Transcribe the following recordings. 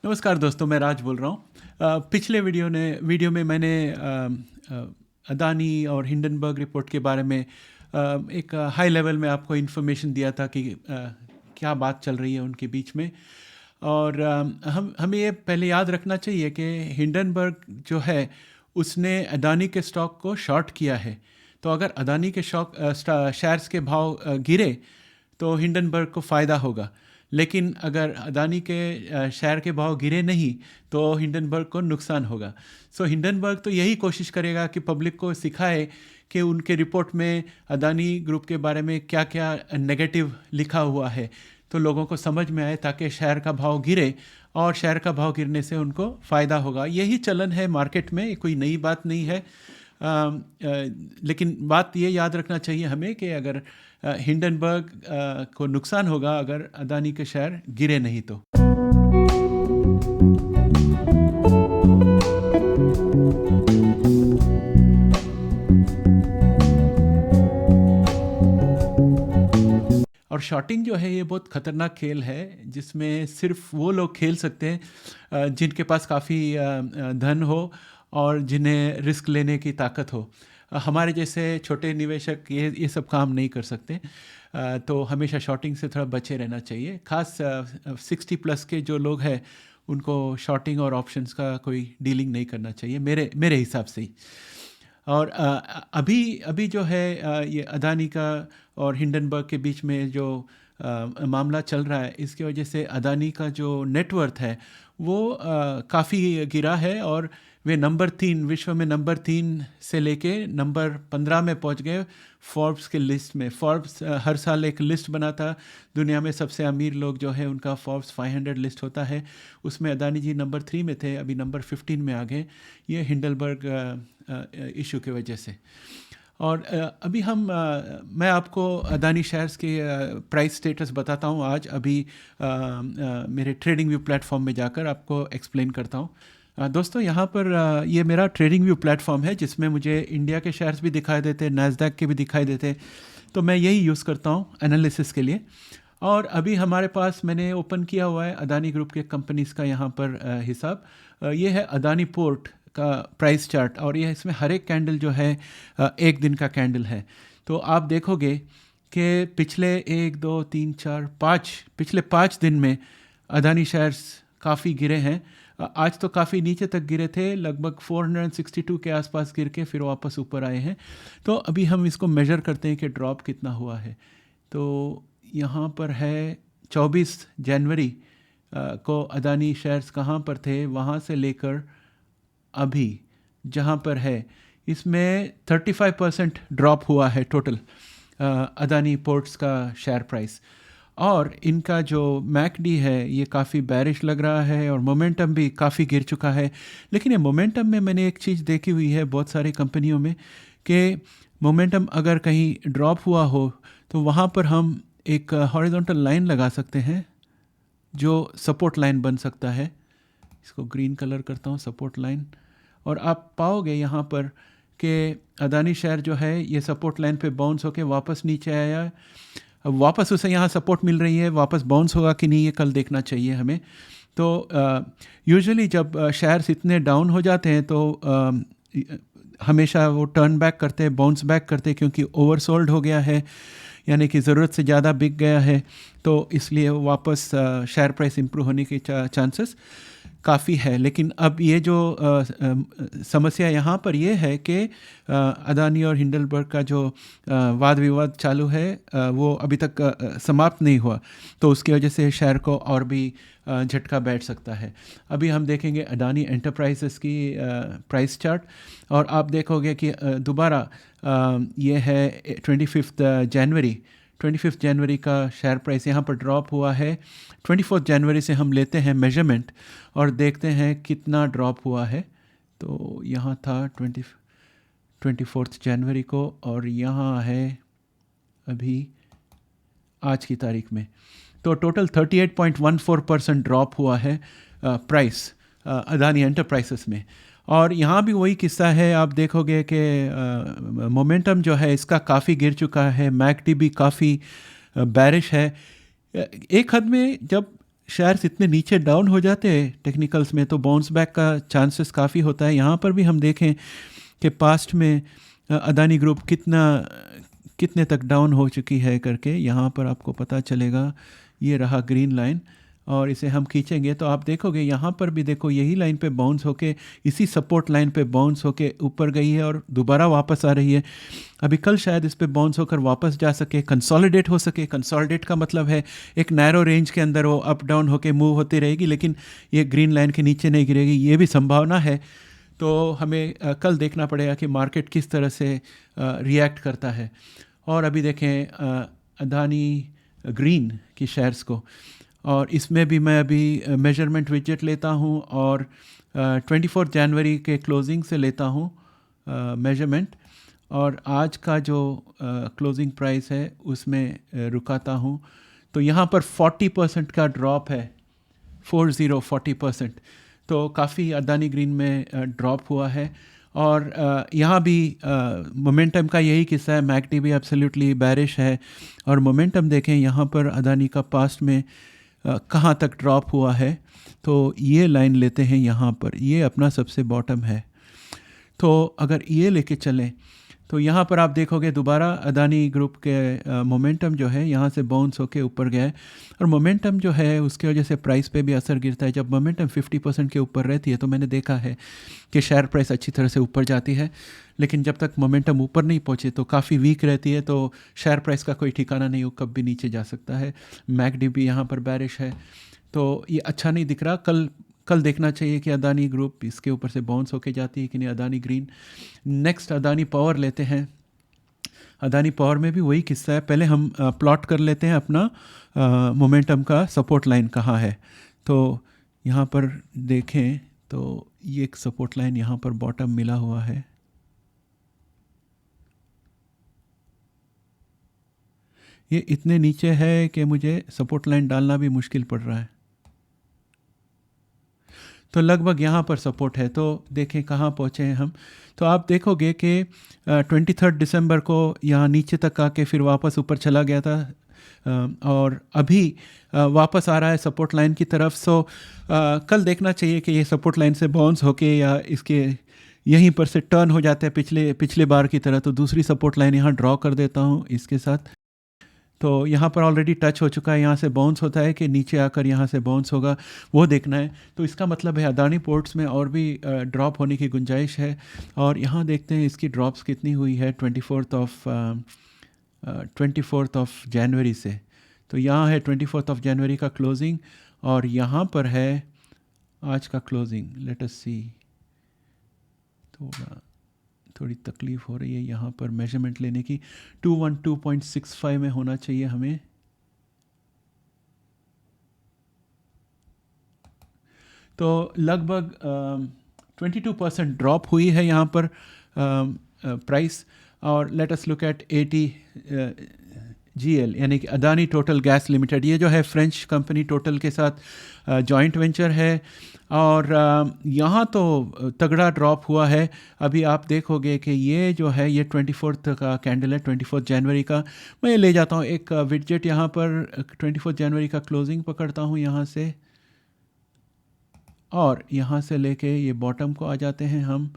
नमस्कार दोस्तों, मैं राज बोल रहा हूँ। पिछले वीडियो में मैंने अदानी और हिंडनबर्ग रिपोर्ट के बारे में एक हाई लेवल में आपको इन्फॉर्मेशन दिया था कि क्या बात चल रही है उनके बीच में। और हमें ये पहले याद रखना चाहिए कि हिंडनबर्ग जो है उसने अदानी के स्टॉक को शॉर्ट किया है। तो अगर अदानी के शेयर्स के भाव गिरे तो हिंडनबर्ग को फ़ायदा होगा, लेकिन अगर अदानी के शेयर के भाव गिरे नहीं तो हिंडनबर्ग को नुकसान होगा। सो हिंडनबर्ग तो यही कोशिश करेगा कि पब्लिक को सिखाए कि उनके रिपोर्ट में अदानी ग्रुप के बारे में क्या क्या नेगेटिव लिखा हुआ है, तो लोगों को समझ में आए ताकि शेयर का भाव गिरे, और शेयर का भाव गिरने से उनको फ़ायदा होगा। यही चलन है मार्केट में, कोई नई बात नहीं है। लेकिन बात ये याद रखना चाहिए हमें कि अगर हिंडनबर्ग को नुकसान होगा अगर अदानी के शेयर गिरे नहीं तो। और शॉर्टिंग जो है ये बहुत ख़तरनाक खेल है, जिसमें सिर्फ वो लोग खेल सकते हैं जिनके पास काफ़ी धन हो और जिन्हें रिस्क लेने की ताकत हो। हमारे जैसे छोटे निवेशक ये सब काम नहीं कर सकते। तो हमेशा शॉर्टिंग से थोड़ा बचे रहना चाहिए। खास 60+ के जो लोग हैं उनको शॉर्टिंग और ऑप्शंस का कोई डीलिंग नहीं करना चाहिए मेरे हिसाब से ही। और अभी जो है ये अदानी का और हिंडनबर्ग के बीच में जो मामला चल रहा है, इसकी वजह से अदानी का जो नेटवर्थ है वो काफ़ी गिरा है, और वे विश्व में नंबर 3 से लेके नंबर 15 में पहुंच गए फोर्ब्स के लिस्ट में। फोर्ब्स हर साल एक लिस्ट बनाता, दुनिया में सबसे अमीर लोग जो है उनका फोर्ब्स 500 लिस्ट होता है, उसमें अदानी जी नंबर 3 में थे, अभी नंबर 15 में आ गए, ये हिंडनबर्ग इशू की वजह से। और अभी मैं आपको अदानी शेयर्स के प्राइस स्टेटस बताता हूँ आज। अभी मेरे ट्रेडिंग व्यू प्लेटफॉर्म में जाकर आपको एक्सप्लेन करता हूँ। दोस्तों, यहाँ पर ये मेरा ट्रेडिंग व्यू प्लेटफॉर्म है, जिसमें मुझे इंडिया के शेयर्स भी दिखाई देते, नैस्डैक के भी दिखाई देते, तो मैं यही यूज़ करता हूँ एनालिसिस के लिए। और अभी हमारे पास मैंने ओपन किया हुआ है अदानी ग्रुप के कंपनीज़ का यहाँ पर हिसाब। ये है अदानी पोर्ट का प्राइस चार्ट, और ये इसमें हर एक कैंडल जो है एक दिन का कैंडल है। तो आप देखोगे कि पिछले 1 2 3 4 5 पिछले 5 दिन में अदानी शेयर्स काफ़ी गिरे हैं। आज तो काफ़ी नीचे तक गिरे थे, लगभग 462 के आसपास गिर के फिर वापस ऊपर आए हैं। तो अभी हम इसको मेजर करते हैं कि ड्रॉप कितना हुआ है। तो यहाँ पर है 24 जनवरी को अदानी शेयर्स कहाँ पर थे, वहाँ से लेकर अभी जहाँ पर है, इसमें 35% ड्रॉप हुआ है टोटल अदानी पोर्ट्स का शेयर प्राइस। और इनका जो मैकडी है ये काफ़ी बैरिश लग रहा है, और मोमेंटम भी काफ़ी गिर चुका है। लेकिन ये मोमेंटम में मैंने एक चीज़ देखी हुई है बहुत सारी कंपनियों में, कि मोमेंटम अगर कहीं ड्रॉप हुआ हो तो वहाँ पर हम एक हॉरिजॉन्टल लाइन लगा सकते हैं जो सपोर्ट लाइन बन सकता है। इसको ग्रीन कलर करता हूँ, सपोर्ट लाइन। और आप पाओगे यहाँ पर कि अदानी शेयर जो है ये सपोर्ट लाइन पे बाउंस होके वापस नीचे आया। अब वापस उसे यहाँ सपोर्ट मिल रही है, वापस बाउंस होगा कि नहीं ये कल देखना चाहिए हमें। तो यूजुअली जब शेयर्स इतने डाउन हो जाते हैं तो हमेशा वो टर्न बैक करते हैं, बाउंस बैक करते हैं, क्योंकि ओवरसोल्ड हो गया है, यानी कि ज़रूरत से ज़्यादा बिक गया है, तो इसलिए वापस शेयर प्राइस इम्प्रूव होने के चांसेस काफ़ी है। लेकिन अब ये जो समस्या यहाँ पर ये है कि अदानी और हिंडनबर्ग का जो वाद विवाद चालू है वो अभी तक समाप्त नहीं हुआ, तो उसकी वजह से शेयर को और भी झटका बैठ सकता है। अभी हम देखेंगे अदानी एंटरप्राइजेस की प्राइस चार्ट, और आप देखोगे कि दोबारा ये है 25 जनवरी का शेयर प्राइस यहाँ पर ड्रॉप हुआ है। 24 जनवरी से हम लेते हैं मेजरमेंट और देखते हैं कितना ड्रॉप हुआ है। तो यहाँ था 24 जनवरी को, और यहाँ है अभी आज की तारीख में, तो टोटल 38.14% ड्रॉप हुआ है प्राइस अदानी एंटरप्राइजेस में। और यहाँ भी वही किस्सा है, आप देखोगे कि मोमेंटम जो है इसका काफ़ी गिर चुका है, मैकडी भी काफ़ी बैरिश है। एक हद में जब शेयर्स इतने नीचे डाउन हो जाते हैं टेक्निकल्स में तो बाउंस बैक का चांसेस काफ़ी होता है। यहाँ पर भी हम देखें कि पास्ट में अदानी ग्रुप कितने तक डाउन हो चुकी है करके यहाँ पर आपको पता चलेगा। ये रहा ग्रीन लाइन और इसे हम खींचेंगे तो आप देखोगे यहाँ पर भी देखो यही लाइन पे बाउंस होके इसी सपोर्ट लाइन पे बाउंस होके ऊपर गई है और दोबारा वापस आ रही है। अभी कल शायद इस पे बाउंस होकर वापस जा सके, कंसोलिडेट हो सके। कंसोलिडेट का मतलब है एक नैरो रेंज के अंदर वो अप डाउन होके मूव होती रहेगी, लेकिन ये ग्रीन लाइन के नीचे नहीं गिरेगी, ये भी संभावना है। तो हमें कल देखना पड़ेगा कि मार्केट किस तरह से रिएक्ट करता है। और अभी देखें अदानी ग्रीन की शेयर्स को, और इसमें भी मैं अभी मेजरमेंट विजेट लेता हूँ और 24 जनवरी के क्लोजिंग से लेता हूँ मेजरमेंट, और आज का जो क्लोजिंग प्राइस है उसमें रुकाता हूँ। तो यहाँ पर 40% का ड्रॉप है, 40%। तो काफ़ी अदानी ग्रीन में ड्रॉप हुआ है। और यहाँ भी मोमेंटम का यही किस्सा है, मैकडी भी एब्सोल्युटली बैरिश है। और मोमेंटम देखें यहाँ पर अदानी का पास्ट में कहाँ तक ड्रॉप हुआ है। तो ये लाइन लेते हैं यहाँ पर, ये अपना सबसे बॉटम है। तो अगर ये लेके चलें तो यहाँ पर आप देखोगे दोबारा अदानी ग्रुप के मोमेंटम जो है यहाँ से बाउंस होके ऊपर गया है। और मोमेंटम जो है उसके वजह से प्राइस पे भी असर गिरता है। जब मोमेंटम 50% के ऊपर रहती है तो मैंने देखा है कि शेयर प्राइस अच्छी तरह से ऊपर जाती है, लेकिन जब तक मोमेंटम ऊपर नहीं पहुँचे तो काफ़ी वीक रहती है। तो शेयर प्राइस का कोई ठिकाना नहीं, वो कब भी नीचे जा सकता है। मैकडी भी यहाँ पर बैरिश है, तो ये अच्छा नहीं दिख रहा। कल देखना चाहिए कि अदानी ग्रुप इसके ऊपर से बाउंस होके जाती है कि नहीं, Adani green. Next Adani power लेते हैं। अदानी पावर में भी वही किस्सा है, पहले हम प्लॉट कर लेते हैं अपना मोमेंटम का सपोर्ट लाइन कहाँ है। तो यहाँ पर देखें तो ये एक सपोर्ट लाइन यहाँ पर बॉटम मिला हुआ है। ये इतने नीचे है कि मुझे सपोर्ट लाइन डालना भी मुश्किल पड़ रहा है। तो लगभग यहाँ पर सपोर्ट है। तो देखें कहाँ पहुँचे हैं हम। तो आप देखोगे कि 23 दिसंबर को यहाँ नीचे तक आके फिर वापस ऊपर चला गया था, और अभी वापस आ रहा है सपोर्ट लाइन की तरफ। सो कल देखना चाहिए कि ये सपोर्ट लाइन से बाउंस होके या इसके यहीं पर से टर्न हो जाते हैं पिछले बार की तरह। तो दूसरी सपोर्ट लाइन यहाँ ड्रॉ कर देता हूँ इसके साथ। तो यहाँ पर ऑलरेडी टच हो चुका है, यहाँ से बाउंस होता है कि नीचे आकर यहाँ से बाउंस होगा, वो देखना है। तो इसका मतलब है अदानी पोर्ट्स में और भी ड्रॉप होने की गुंजाइश है। और यहाँ देखते हैं इसकी ड्रॉप्स कितनी हुई है 24 जनवरी से। तो यहाँ है 24 जनवरी का क्लोजिंग और यहाँ पर है आज का क्लोजिंग। लेट अस सी, थोड़ी तकलीफ़ हो रही है यहाँ पर मेजरमेंट लेने की। 212.65 में होना चाहिए हमें। तो लगभग 22% ड्रॉप हुई है यहाँ पर प्राइस। और let us look at ATGL यानी कि अदानी टोटल गैस लिमिटेड। ये जो है फ्रेंच कंपनी टोटल के साथ जॉइंट वेंचर है। और यहाँ तो तगड़ा ड्रॉप हुआ है। अभी आप देखोगे कि ये जो है ये 24 का कैंडल है, 24 जनवरी का। मैं ये ले जाता हूँ एक विडजेट यहाँ पर, 24 जनवरी का क्लोजिंग पकड़ता हूँ यहाँ से, और यहाँ से लेके ये बॉटम को आ जाते हैं हम।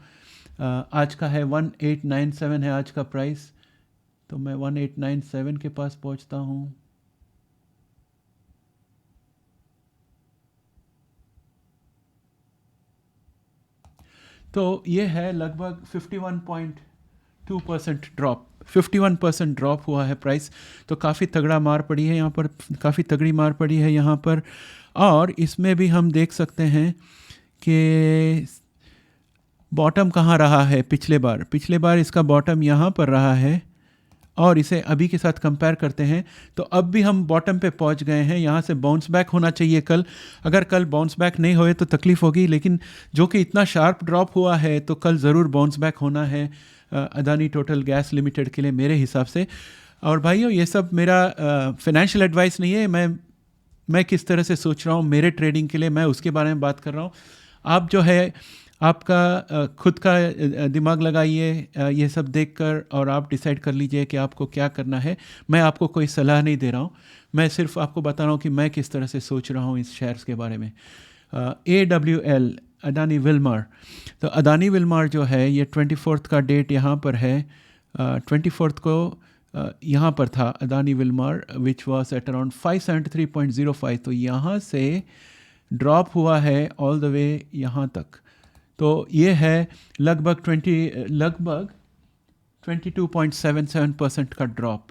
आज का है 1897 है आज का प्राइस। तो मैं 1897 के पास पहुँचता हूँ। तो ये है लगभग 51.2% ड्रॉप, 51% ड्रॉप हुआ है प्राइस। तो काफ़ी तगड़ा मार पड़ी है यहाँ पर, काफ़ी तगड़ी मार पड़ी है यहाँ पर। और इसमें भी हम देख सकते हैं कि बॉटम कहाँ रहा है पिछले बार इसका बॉटम यहाँ पर रहा है। और इसे अभी के साथ कंपेयर करते हैं तो अब भी हम बॉटम पे पहुंच गए हैं। यहाँ से बाउंस बैक होना चाहिए कल। अगर कल बाउंस बैक नहीं होए तो तकलीफ़ होगी, लेकिन जो कि इतना शार्प ड्रॉप हुआ है तो कल ज़रूर बाउंस बैक होना है अदानी टोटल गैस लिमिटेड के लिए मेरे हिसाब से। और भाइयों ये सब मेरा फाइनेंशियल एडवाइस नहीं है। मैं किस तरह से सोच रहा हूँ मेरे ट्रेडिंग के लिए, मैं उसके बारे में बात कर रहा हूँ। आप जो है आपका खुद का दिमाग लगाइए ये सब देखकर, और आप डिसाइड कर लीजिए कि आपको क्या करना है। मैं आपको कोई सलाह नहीं दे रहा हूँ, मैं सिर्फ आपको बता रहा हूँ कि मैं किस तरह से सोच रहा हूँ इस शेयर्स के बारे में। AWL, Adani Wilmer. तो अडानी विल्मर जो है ये 24 का डेट यहाँ पर है। 24 को यहाँ पर था Adani Wilmer, which was at around 573.05। तो यहाँ से ड्रॉप हुआ है ऑल द वे यहाँ तक। तो ये है लगभग 22.77% का ड्रॉप।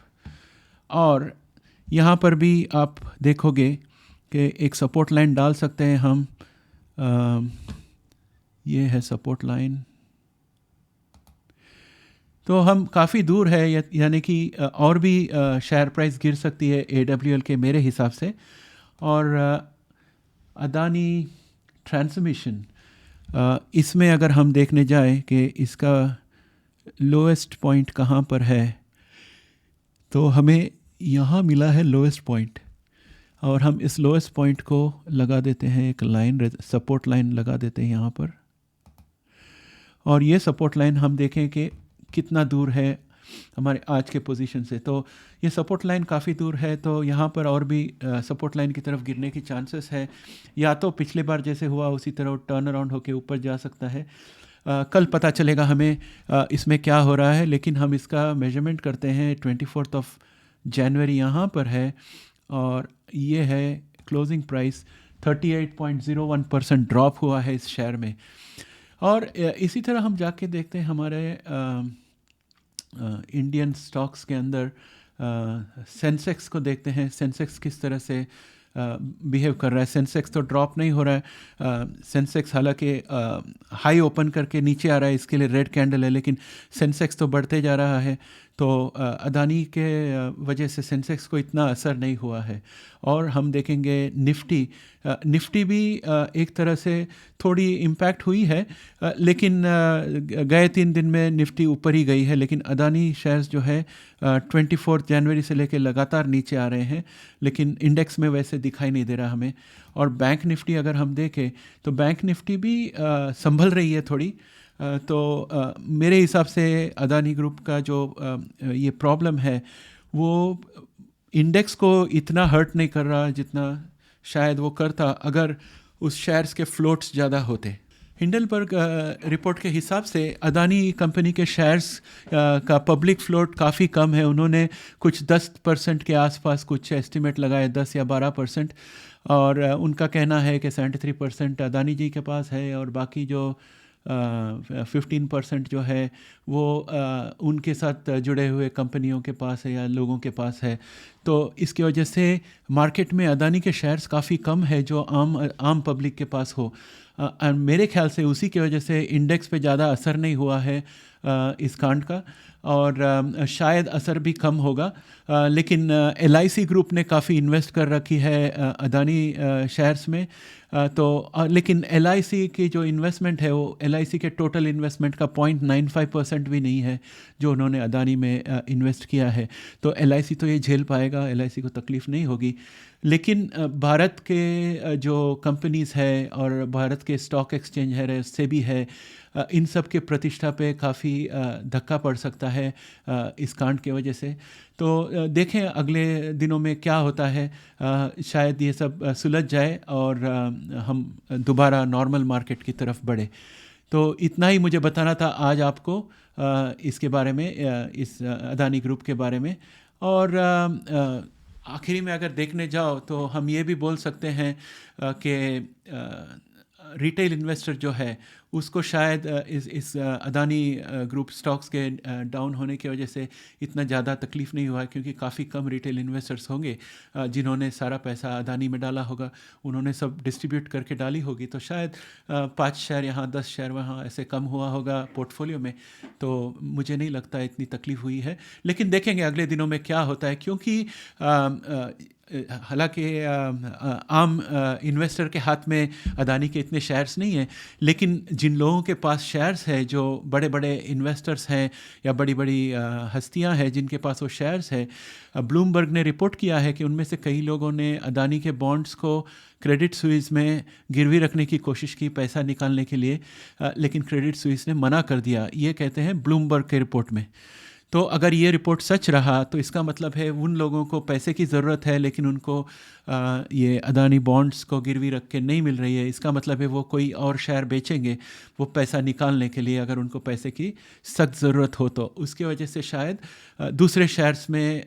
और यहाँ पर भी आप देखोगे कि एक सपोर्ट लाइन डाल सकते हैं हम। ये है सपोर्ट लाइन। तो हम काफ़ी दूर है, यानी कि और भी शेयर प्राइस गिर सकती है AWL के मेरे हिसाब से। और अडानी ट्रांसमिशन, इसमें अगर हम देखने जाए कि इसका लोएस्ट पॉइंट कहाँ पर है, तो हमें यहाँ मिला है लोएस्ट पॉइंट। और हम इस लोएस्ट पॉइंट को लगा देते हैं, एक लाइन, सपोर्ट लाइन लगा देते हैं यहाँ पर। और ये सपोर्ट लाइन हम देखें कि कितना दूर है हमारे आज के पोजीशन से। तो ये सपोर्ट लाइन काफ़ी दूर है, तो यहाँ पर और भी सपोर्ट लाइन की तरफ गिरने की चांसेस है। या तो पिछले बार जैसे हुआ उसी तरह टर्न अराउंड होकर ऊपर जा सकता है। कल पता चलेगा हमें इसमें क्या हो रहा है। लेकिन हम इसका मेजरमेंट करते हैं 24 जनवरी यहाँ पर है, और ये है क्लोजिंग प्राइस 38.01% ड्रॉप हुआ है इस शेयर में। और इसी तरह हम जाके देखते हैं हमारे इंडियन स्टॉक्स के अंदर सेंसेक्स को देखते हैं। सेंसेक्स किस तरह से बिहेव कर रहा है। सेंसेक्स तो ड्रॉप नहीं हो रहा है। सेंसेक्स हालांकि हाई ओपन करके नीचे आ रहा है, इसके लिए रेड कैंडल है, लेकिन सेंसेक्स तो बढ़ते जा रहा है। तो अडानी के वजह से सेंसेक्स को इतना असर नहीं हुआ है। और हम देखेंगे निफ्टी भी एक तरह से थोड़ी इम्पैक्ट हुई है, लेकिन गए 3 दिन में निफ्टी ऊपर ही गई है। लेकिन अडानी शेयर्स जो है 24 जनवरी से लेकर लगातार नीचे आ रहे हैं, लेकिन इंडेक्स में वैसे दिखाई नहीं दे रहा हमें। और बैंक निफ्टी अगर हम देखें तो बैंक निफ्टी भी संभल रही है थोड़ी। तो मेरे हिसाब से अडानी ग्रुप का जो ये प्रॉब्लम है वो इंडेक्स को इतना हर्ट नहीं कर रहा जितना शायद वो करता अगर उस शेयर्स के फ्लोट्स ज़्यादा होते। हिंडलबर्ग रिपोर्ट के हिसाब से अडानी कंपनी के शेयर्स का पब्लिक फ्लोट काफ़ी कम है। उन्होंने कुछ 10% के आसपास कुछ एस्टिमेट लगाए, 10 या 12%। और उनका कहना है कि 73% अडानी जी के पास है, और बाकी जो 15% जो है वो उनके साथ जुड़े हुए कंपनियों के पास है या लोगों के पास है। तो इसकी वजह से मार्केट में अडानी के शेयर्स काफ़ी कम है जो आम पब्लिक के पास हो। मेरे ख्याल से उसी की वजह से इंडेक्स पे ज़्यादा असर नहीं हुआ है इस कांड का, और शायद असर भी कम होगा। लेकिन LIC ग्रुप ने काफ़ी इन्वेस्ट कर रखी है अडानी शेयर्स में। लेकिन LIC की जो इन्वेस्टमेंट है वो LIC के टोटल इन्वेस्टमेंट का 0.95% भी नहीं है जो उन्होंने अडानी में इन्वेस्ट किया है। तो LIC तो ये झेल पाएगा, LIC को तकलीफ़ नहीं होगी। लेकिन भारत के जो कंपनीज़ है और भारत के स्टॉक एक्सचेंज है, उससे भी है, इन सब के प्रतिष्ठा पे काफ़ी धक्का पड़ सकता है इस कांड के वजह से। तो देखें अगले दिनों में क्या होता है। शायद ये सब सुलझ जाए और हम दोबारा नॉर्मल मार्केट की तरफ बढ़े। तो इतना ही मुझे बताना था आज आपको इसके बारे में, इस अडानी ग्रुप के बारे में। और आखिरी में अगर देखने जाओ तो हम ये भी बोल सकते हैं कि रिटेल इन्वेस्टर जो है उसको शायद इस अडानी ग्रुप स्टॉक्स के डाउन होने की वजह से इतना ज़्यादा तकलीफ़ नहीं हुआ है, क्योंकि काफ़ी कम रिटेल इन्वेस्टर्स होंगे जिन्होंने सारा पैसा अडानी में डाला होगा। उन्होंने सब डिस्ट्रीब्यूट करके डाली होगी, तो शायद 5 शेयर यहाँ 10 शेयर वहाँ ऐसे कम हुआ होगा पोर्टफोलियो में। तो मुझे नहीं लगता इतनी तकलीफ़ हुई है, लेकिन देखेंगे अगले दिनों में क्या होता है। क्योंकि हालांकि आम इन्वेस्टर के हाथ में अडानी के इतने शेयर्स नहीं हैं, लेकिन जिन लोगों के पास शेयर्स है, जो बड़े बड़े इन्वेस्टर्स हैं या बड़ी बड़ी हस्तियां हैं जिनके पास वो शेयर्स है, ब्लूमबर्ग ने रिपोर्ट किया है कि उनमें से कई लोगों ने अडानी के बॉन्ड्स को क्रेडिट स्विस में गिरवी रखने की कोशिश की पैसा निकालने के लिए, लेकिन क्रेडिट स्विस ने मना कर दिया। ये कहते हैं ब्लूमबर्ग के रिपोर्ट में। तो अगर ये रिपोर्ट सच रहा तो इसका मतलब है उन लोगों को पैसे की ज़रूरत है, लेकिन उनको ये अदानी बॉन्ड्स को गिरवी रख के नहीं मिल रही है। इसका मतलब है वो कोई और शेयर बेचेंगे वो पैसा निकालने के लिए, अगर उनको पैसे की सख्त ज़रूरत हो तो। उसकी वजह से शायद दूसरे शेयर्स में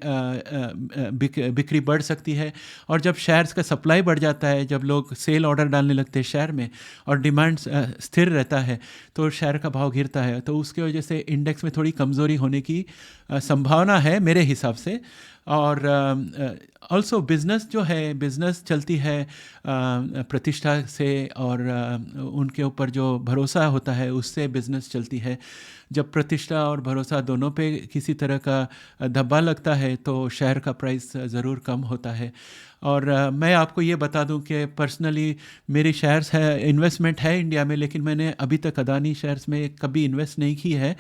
बिक्री बढ़ सकती है। और जब शेयर्स का सप्लाई बढ़ जाता है, जब लोग सेल ऑर्डर डालने लगते हैं शेयर में और डिमांड स्थिर रहता है, तो शेयर का भाव गिरता है। तो उसकी वजह से इंडेक्स में थोड़ी कमज़ोरी होने की संभावना है मेरे हिसाब से। और ऑल्सो बिज़नेस जो है, बिज़नेस चलती है प्रतिष्ठा से, और उनके ऊपर जो भरोसा होता है उससे बिज़नेस चलती है। जब प्रतिष्ठा और भरोसा दोनों पे किसी तरह का धब्बा लगता है तो शेयर का प्राइस ज़रूर कम होता है। और मैं आपको ये बता दूं कि पर्सनली मेरी शेयर्स है, इन्वेस्टमेंट है इंडिया में, लेकिन मैंने अभी तक अदानी शेयर्स में कभी इन्वेस्ट नहीं की है।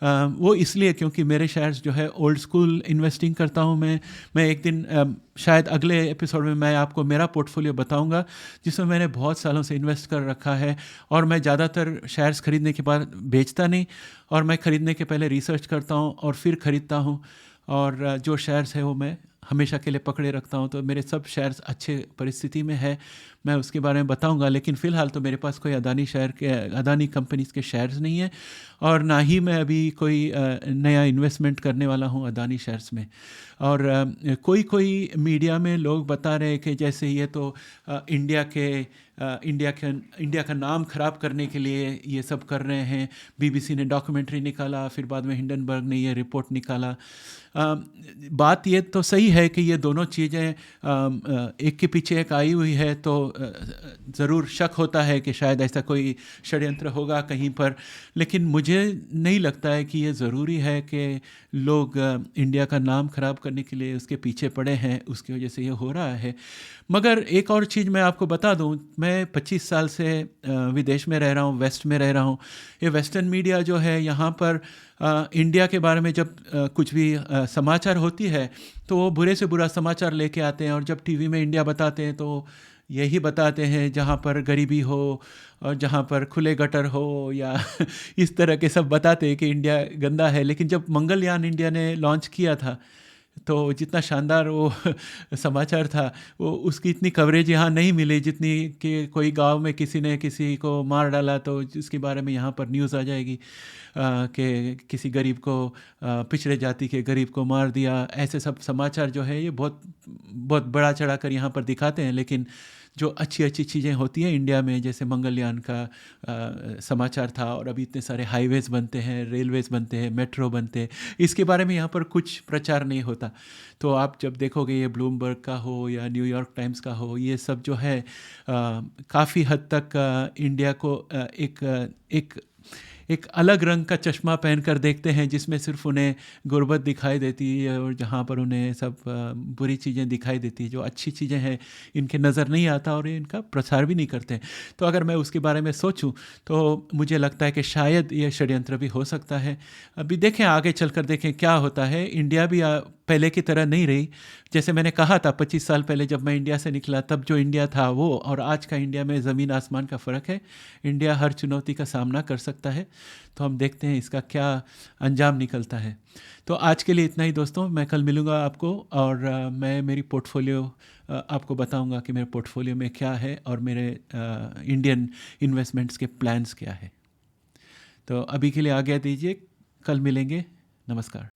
वो इसलिए क्योंकि मेरे शेयर्स जो है ओल्ड स्कूल इन्वेस्टिंग करता हूँ मैं एक दिन शायद अगले एपिसोड में मैं आपको मेरा पोर्टफोलियो बताऊंगा, जिसमें मैंने बहुत सालों से इन्वेस्ट कर रखा है। और मैं ज़्यादातर शेयर्स खरीदने के बाद बेचता नहीं, और मैं ख़रीदने के पहले रिसर्च करता हूँ और फिर ख़रीदता हूँ। और जो शेयर्स है वो मैं हमेशा के लिए पकड़े रखता हूँ। तो मेरे सब शेयर्स अच्छे परिस्थिति में है, मैं उसके बारे में बताऊंगा। लेकिन फ़िलहाल तो मेरे पास कोई अदानी कंपनीज़ के शेयर्स नहीं है, और ना ही मैं अभी कोई नया इन्वेस्टमेंट करने वाला हूँ अदानी शेयर्स में। और कोई मीडिया में लोग बता रहे हैं कि जैसे ये तो इंडिया का नाम ख़राब करने के लिए ये सब कर रहे हैं। बीबीसी ने डॉक्यूमेंट्री निकाला, फिर बाद में हिंडनबर्ग ने ये रिपोर्ट निकाला। बात ये तो सही है कि ये दोनों चीज़ें एक के पीछे एक आई हुई है, तो ज़रूर शक होता है कि शायद ऐसा कोई षड्यंत्र होगा कहीं पर। लेकिन मुझे नहीं लगता है कि ये ज़रूरी है कि लोग इंडिया का नाम ख़राब करने के लिए उसके पीछे पड़े हैं, उसकी वजह से ये हो रहा है। मगर एक और चीज़ मैं आपको बता दूं, मैं 25 साल से विदेश में रह रहा हूं, वेस्ट में रह रहा हूं। ये वेस्टर्न मीडिया जो है यहाँ पर इंडिया के बारे में जब कुछ भी समाचार होती है तो वो बुरे से बुरा समाचार लेके आते हैं। और जब टीवी में इंडिया बताते हैं तो यही बताते हैं जहाँ पर गरीबी हो और जहाँ पर खुले गटर हो, या इस तरह के सब बताते हैं कि इंडिया गंदा है। लेकिन जब मंगलयान इंडिया ने लॉन्च किया था तो जितना शानदार वो समाचार था, वो उसकी इतनी कवरेज यहाँ नहीं मिली जितनी कि कोई गांव में किसी ने किसी को मार डाला तो जिसके बारे में यहाँ पर न्यूज़ आ जाएगी कि किसी गरीब को पिछड़े जाति के गरीब को मार दिया। ऐसे सब समाचार जो है ये बहुत बहुत बड़ा चढ़ा कर यहाँ पर दिखाते हैं। लेकिन जो अच्छी अच्छी चीज़ें होती हैं इंडिया में, जैसे मंगलयान का समाचार था, और अभी इतने सारे हाईवेज़ बनते हैं, रेलवेज़ बनते हैं, मेट्रो बनते हैं, इसके बारे में यहाँ पर कुछ प्रचार नहीं होता। तो आप जब देखोगे ये ब्लूमबर्ग का हो या न्यूयॉर्क टाइम्स का हो, ये सब जो है काफ़ी हद तक इंडिया को एक अलग रंग का चश्मा पहनकर देखते हैं, जिसमें सिर्फ उन्हें गुर्बत दिखाई देती है, और जहाँ पर उन्हें सब बुरी चीज़ें दिखाई देती है। जो अच्छी चीज़ें हैं इनके नज़र नहीं आता और इनका प्रचार भी नहीं करते हैं। तो अगर मैं उसके बारे में सोचूं तो मुझे लगता है कि शायद ये षड्यंत्र भी हो सकता है। अभी देखें, आगे चलकर देखें क्या होता है। इंडिया भी पहले की तरह नहीं रही। जैसे मैंने कहा था 25 साल पहले जब मैं इंडिया से निकला, तब जो इंडिया था वो और आज का इंडिया में ज़मीन आसमान का फ़र्क है। इंडिया हर चुनौती का सामना कर सकता है। तो हम देखते हैं इसका क्या अंजाम निकलता है। तो आज के लिए इतना ही दोस्तों, मैं कल मिलूँगा आपको, और मैं मेरी पोर्टफोलियो आपको बताऊंगा कि मेरे पोर्टफोलियो में क्या है और मेरे इंडियन इन्वेस्टमेंट्स के प्लान्स क्या है। तो अभी के लिए आज्ञा दीजिए, कल मिलेंगे। नमस्कार।